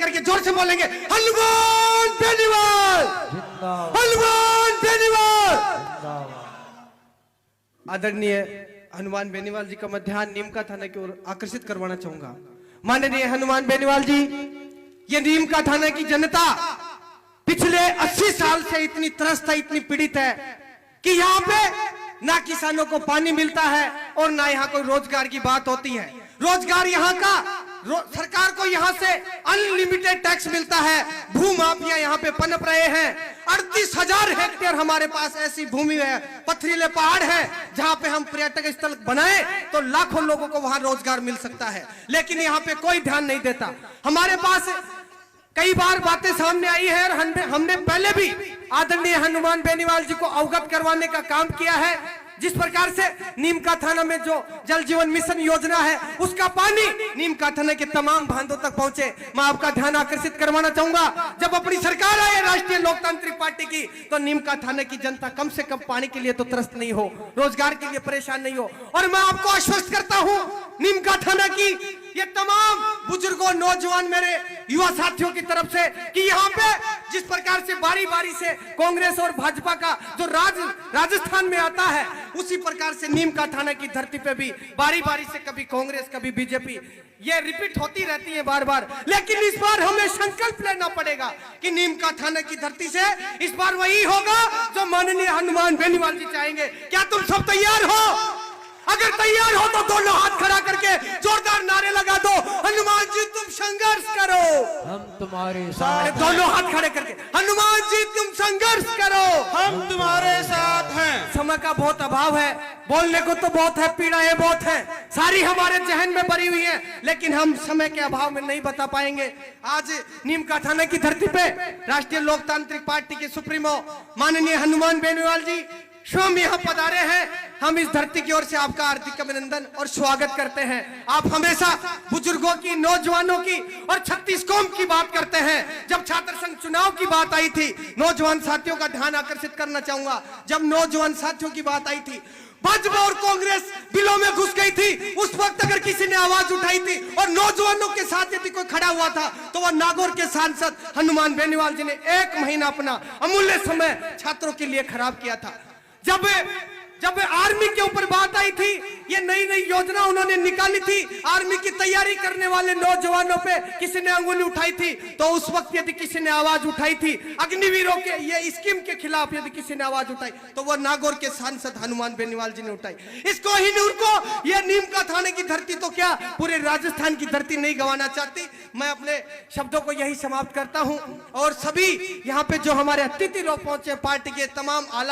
करके जोर से बोलेंगे हनुमान बेनीवाल, हनुमान बेनीवाल। आदरणीय हनुमान बेनीवाल जी का मैं ध्यान नीम का थाना की ओर आकर्षित करवाना चाहूंगा। माननीय हनुमान बेनीवाल जी, ये नीम का थाना की जनता पिछले 80 साल से इतनी त्रस्त है, इतनी पीड़ित है कि यहाँ पे ना किसानों को पानी मिलता है और ना यहाँ कोई रोजगार की बात होती है। रोजगार यहाँ का सरकार को यहाँ से अनलिमिटेड टैक्स मिलता है। भू माफिया यहाँ पे पनप रहे हैं। 38,000 हेक्टेयर हमारे पास ऐसी भूमि है, पथरीले पहाड़ है, जहाँ पे हम पर्यटक स्थल बनाए तो लाखों लोगों को वहां रोजगार मिल सकता है, लेकिन यहाँ पे कोई ध्यान नहीं देता। हमारे पास कई बार बातें सामने आई है और हमने पहले भी आदरणीय हनुमान बेनीवाल जी को अवगत करवाने का काम किया है। जिस प्रकार से नीम का थाना में जो जल जीवन मिशन योजना है, उसका पानी नीम का थाना के तमाम बांधों तक पहुंचे, मैं आपका ध्यान आकर्षित करवाना चाहूंगा। जब अपनी सरकार आए राष्ट्रीय लोकतांत्रिक पार्टी की, तो नीम का थाना की जनता कम से कम पानी के लिए तो त्रस्त नहीं हो, रोजगार के लिए परेशान नहीं हो। और मैं आपको आश्वस्त करता हूं नीम का थाना की ये तमाम बुजुर्गों, नौजवान, मेरे युवा साथियों की तरफ से कि यहाँ पे जिस प्रकार से बारी बारी से कांग्रेस और भाजपा का जो राजस्थान में आता है, उसी प्रकार से नीम का थाना की धरती पे भी बारी बारी से कभी कांग्रेस कभी बीजेपी ये रिपीट होती रहती है बार बार। लेकिन इस बार हमें संकल्प लेना पड़ेगा कि नीम का थाना की धरती से इस बार वही होगा जो माननीय हनुमान बेनीवाल जी चाहेंगे। क्या तुम सब तैयार हो? अगर तैयार हो तो दोनों हाथ खड़ा करके जोरदार नारे लगा दो, हनुमान जी तुम संघर्ष करो, हम तुम्हारे साथ। दोनों हाथ खड़े करके हनुमान जी तुम संघर्ष करो, हम तुम्हारे साथ हैं। समय का बहुत अभाव है, बोलने को तो बहुत है, पीड़ाएं बहुत है, सारी हमारे जहन में भरी हुई है, लेकिन हम समय के अभाव में नहीं बता पाएंगे। आज नीम का थाना की धरती पे राष्ट्रीय लोकतांत्रिक पार्टी के सुप्रीमो माननीय हनुमान बेनीवाल जी स्वयं यहाँ पधारे हैं। हम इस धरती की ओर से आपका हार्दिक अभिनंदन और स्वागत करते हैं। आप हमेशा बुजुर्गों की, नौजवानों की और 36 कौम की बात करते हैं। जब छात्र संघ चुनाव की बात आई थी, नौजवान साथियों का ध्यान आकर्षित करना चाहूंगा, जब नौजवान साथियों की बात आई थी, भाजपा और कांग्रेस बिलों में घुस गई थी, उस वक्त अगर किसी ने आवाज उठाई थी और नौजवानों के साथ यदि कोई खड़ा हुआ था, तो वह नागौर के सांसद हनुमान बेनीवाल जी ने 1 महीना अपना अमूल्य समय छात्रों के लिए खराब किया था। जब आर्मी के ऊपर बात आई थी, ये नई नई योजना उन्होंने निकाली थी, आर्मी की तैयारी करने वाले नौजवानों पे किसी ने अंगुली उठाई थी, तो उस वक्त यदि किसी ने आवाज उठाई थी अग्निवीरों के ये स्कीम के खिलाफ, यदि किसी ने आवाज उठाई तो वह नागौर के सांसद हनुमान बेनीवाल जी ने उठाई। इसको ही नूर को ये नीम का थाने की धरती तो क्या पूरे राजस्थान की धरती नहीं गंवाना चाहती। मैं अपने शब्दों को यही समाप्त करता हूं और सभी यहाँ पे जो हमारे अतिथि लोग पहुंचे, पार्टी के तमाम आला